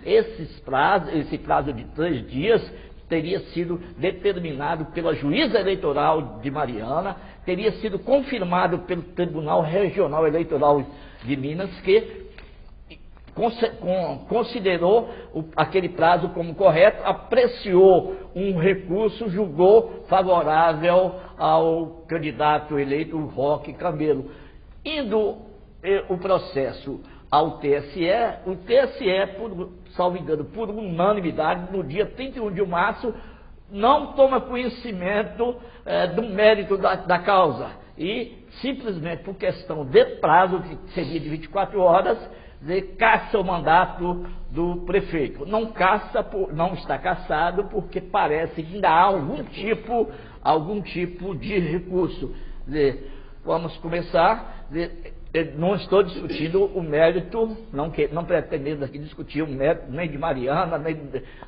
Esse prazo de 3 dias teria sido determinado pela juíza eleitoral de Mariana, teria sido confirmado pelo Tribunal Regional Eleitoral de Minas, que considerou aquele prazo como correto, apreciou um recurso, julgou favorável ao candidato eleito Roque Camelo. Indo o processo ao TSE, o TSE, salvo engano, por unanimidade, no dia 31 de março, não toma conhecimento do mérito da causa e, simplesmente por questão de prazo, que seria de 24 horas, caça o mandato do prefeito. Não está cassado porque parece que ainda há algum tipo de recurso. Vamos começar. Não estou discutindo o mérito, não pretendendo aqui discutir o mérito nem de Mariana,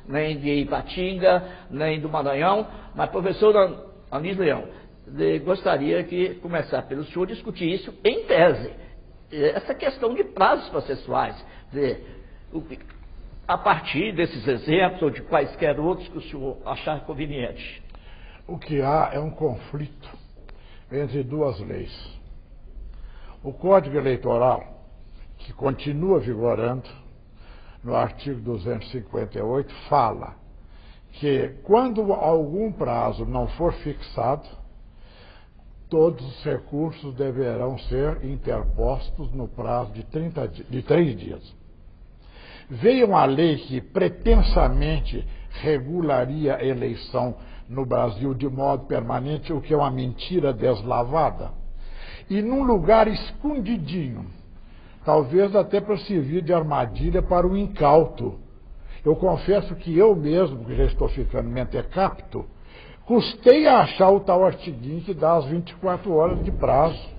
nem de Ipatinga, nem do Maranhão, mas, professor Anísio Leão, gostaria que começar pelo senhor discutir isso em tese. Essa questão de prazos processuais, a partir desses exemplos ou de quaisquer outros que o senhor achar conveniente. O que há é um conflito entre duas leis. O Código Eleitoral, que continua vigorando, no artigo 258, fala que quando algum prazo não for fixado, todos os recursos deverão ser interpostos no prazo de 3 dias. Veio uma lei que pretensamente regularia a eleição no Brasil de modo permanente, o que é uma mentira deslavada, e num lugar escondidinho, talvez até para servir de armadilha para o incauto. Eu confesso que eu mesmo, que já estou ficando mentecapto, custei a achar o tal artiguinho que dá as 24 horas de prazo,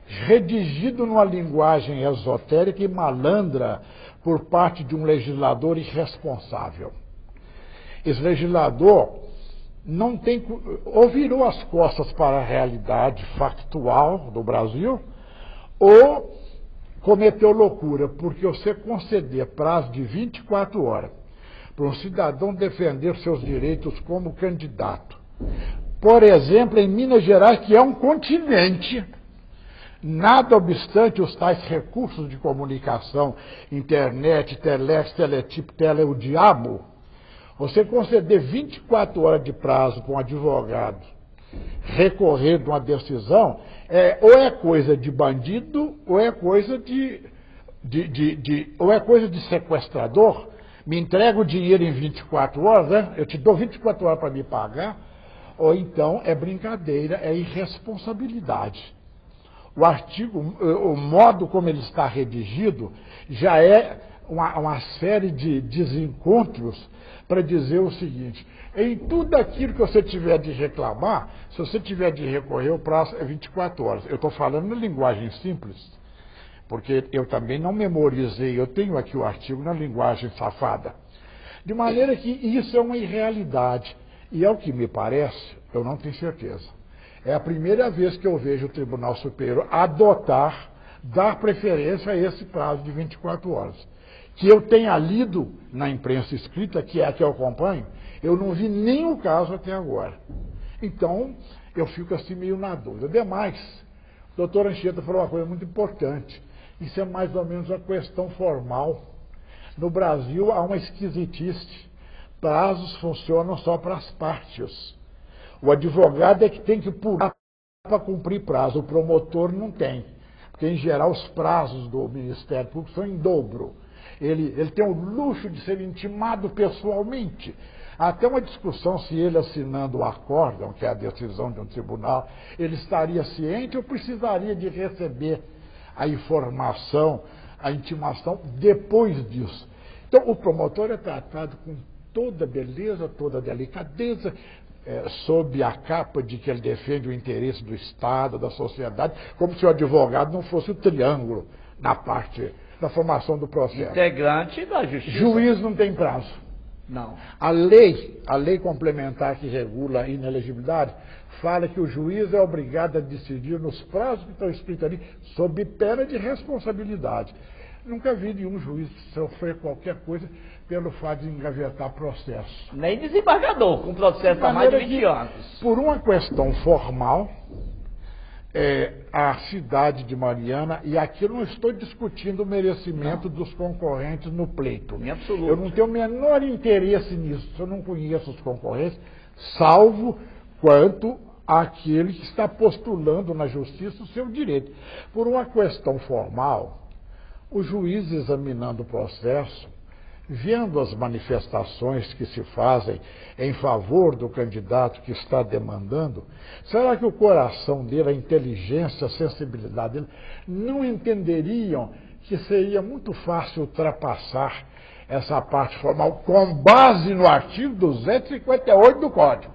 redigido numa linguagem esotérica e malandra por parte de um legislador irresponsável. Esse legislador ou virou as costas para a realidade factual do Brasil, ou cometeu loucura, porque você conceder prazo de 24 horas para um cidadão defender seus direitos como candidato, por exemplo, em Minas Gerais, que é um continente, nada obstante os tais recursos de comunicação, internet, telex, teletipo, o diabo, você conceder 24 horas de prazo para um advogado recorrer de uma decisão, ou é coisa de bandido, ou é coisa ou é coisa de sequestrador. Me entrega o dinheiro em 24 horas, né? Eu te dou 24 horas para me pagar, ou então é brincadeira, é irresponsabilidade. O artigo, o modo como ele está redigido, já é uma série de desencontros para dizer o seguinte: em tudo aquilo que você tiver de reclamar, se você tiver de recorrer, o prazo é 24 horas. Eu estou falando na linguagem simples, porque eu também não memorizei, eu tenho aqui o artigo na linguagem safada. De maneira que isso é uma irrealidade. E ao que me parece, eu não tenho certeza, é a primeira vez que eu vejo o Tribunal Superior dar preferência a esse prazo de 24 horas. Que eu tenha lido na imprensa escrita, que é a que eu acompanho, eu não vi nenhum caso até agora. Então, eu fico assim meio na dúvida. Demais, o doutor Anchieta falou uma coisa muito importante. Isso é mais ou menos uma questão formal. No Brasil há uma esquisitice. Prazos funcionam só para as partes. O advogado é que tem que pular para cumprir prazo. O promotor não tem. Porque, em geral, os prazos do Ministério Público são em dobro. Ele tem o luxo de ser intimado pessoalmente. Há até uma discussão se ele, assinando o acórdão, que é a decisão de um tribunal, ele estaria ciente ou precisaria de receber a informação, a intimação depois disso. Então, o promotor é tratado com toda beleza, toda delicadeza, sob a capa de que ele defende o interesse do Estado, da sociedade, como se o advogado não fosse o triângulo na parte da formação do processo. Integrante da justiça. Juiz não tem prazo. Não. A lei complementar que regula a inelegibilidade fala que o juiz é obrigado a decidir nos prazos que estão escritos ali, sob pena de responsabilidade. Nunca vi nenhum juiz sofrer qualquer coisa pelo fato de engavetar processo. Nem desembargador, com processo há mais de 20 anos. Por uma questão formal, a cidade de Mariana, e aqui eu não estou discutindo o merecimento dos concorrentes no pleito. Em absoluto. Eu não tenho o menor interesse nisso, eu não conheço os concorrentes, salvo quanto àquele que está postulando na justiça o seu direito. Por uma questão formal, o juiz examinando o processo, vendo as manifestações que se fazem em favor do candidato que está demandando, será que o coração dele, a inteligência, a sensibilidade dele, não entenderiam que seria muito fácil ultrapassar essa parte formal com base no artigo 258 do Código?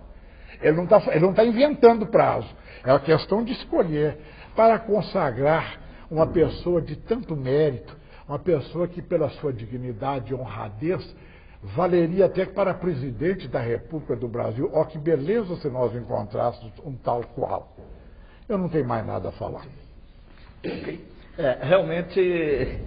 Ele não está inventando prazo. É uma questão de escolher para consagrar uma pessoa de tanto mérito, uma pessoa que, pela sua dignidade e honradez, valeria até para presidente da República do Brasil. Ó, que beleza se nós encontrássemos um tal qual. Eu não tenho mais nada a falar. Realmente,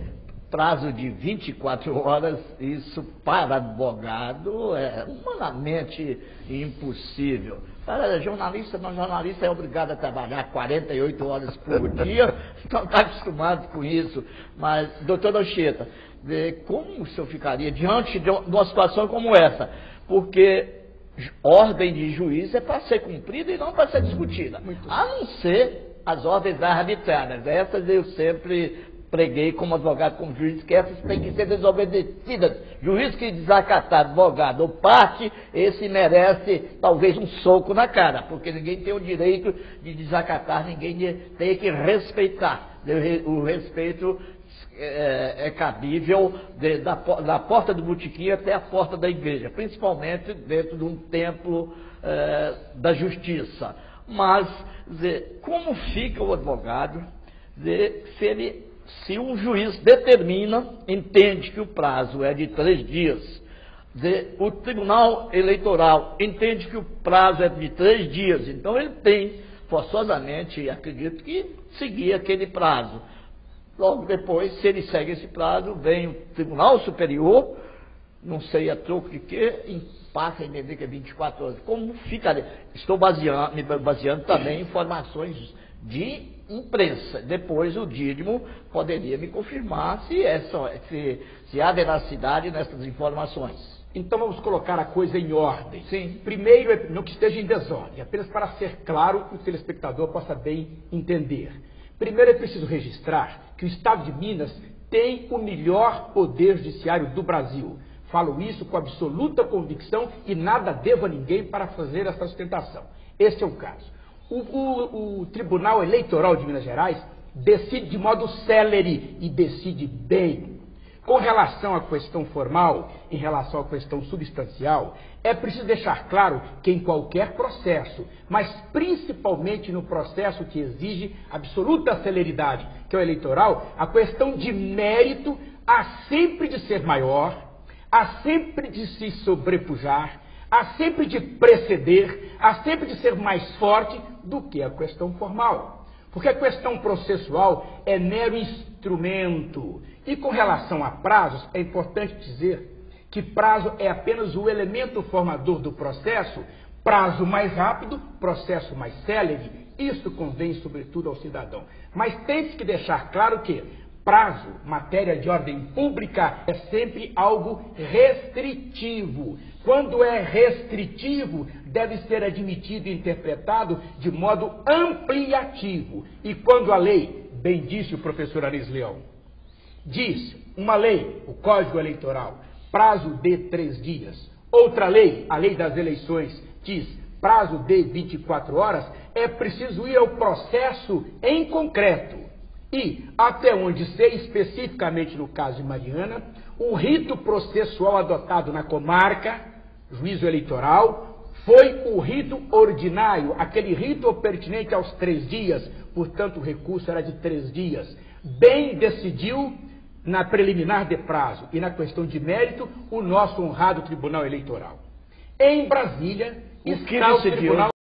prazo de 24 horas, isso para advogado é humanamente impossível. Para jornalista, não jornalista é obrigado a trabalhar 48 horas por dia, então está acostumado com isso. Mas, doutor Anchieta, como o senhor ficaria diante de uma situação como essa? Porque ordem de juiz é para ser cumprida e não para ser discutida. A não ser as ordens arbitrárias. Essas eu sempre preguei como advogado, como juiz, que essas têm que ser desobedecidas. Juiz que desacatar advogado ou parte, esse merece talvez um soco na cara, porque ninguém tem o direito de desacatar, ninguém tem que respeitar. O respeito é cabível da porta do botequim até a porta da igreja, principalmente dentro de um templo da justiça. Mas, como fica o advogado se um juiz determina, entende que o prazo é de 3 dias, o Tribunal Eleitoral entende que o prazo é de 3 dias, então ele tem, forçosamente, acredito que seguir aquele prazo. Logo depois, se ele segue esse prazo, vem o Tribunal Superior, não sei a troco de quê, passa a entender que é 24 horas. Como ficaria? Estou me baseando também em informações de imprensa. Depois o Dídimo poderia me confirmar se há veracidade nessas informações. Então vamos colocar a coisa em ordem. Sim. Primeiro, não que esteja em desordem, apenas para ser claro que o telespectador possa bem entender. Primeiro é preciso registrar que o Estado de Minas tem o melhor poder judiciário do Brasil. Falo isso com absoluta convicção e nada devo a ninguém para fazer essa sustentação. Esse é o caso. O Tribunal Eleitoral de Minas Gerais decide de modo célere e decide bem. Com relação à questão formal, em relação à questão substancial, é preciso deixar claro que em qualquer processo, mas principalmente no processo que exige absoluta celeridade, que é o eleitoral, a questão de mérito há sempre de ser maior, há sempre de se sobrepujar, há sempre de preceder, há sempre de ser mais forte do que a questão formal. Porque a questão processual é mero instrumento. E com relação a prazos, é importante dizer que prazo é apenas o elemento formador do processo. Prazo mais rápido, processo mais célere. Isso convém sobretudo ao cidadão. Mas tem-se que deixar claro que prazo, matéria de ordem pública, é sempre algo restritivo. Quando é restritivo, deve ser admitido e interpretado de modo ampliativo. E quando a lei, bem disse o professor Aris Leão, diz uma lei, o Código Eleitoral, prazo de 3 dias. Outra lei, a lei das eleições, diz prazo de 24 horas, é preciso ir ao processo em concreto. E, até onde sei, especificamente no caso de Mariana, o rito processual adotado na comarca, juízo eleitoral, foi o rito ordinário, aquele rito pertinente aos 3 dias, portanto o recurso era de 3 dias. Bem decidiu na preliminar de prazo e na questão de mérito o nosso honrado Tribunal Eleitoral. Em Brasília está o Tribunal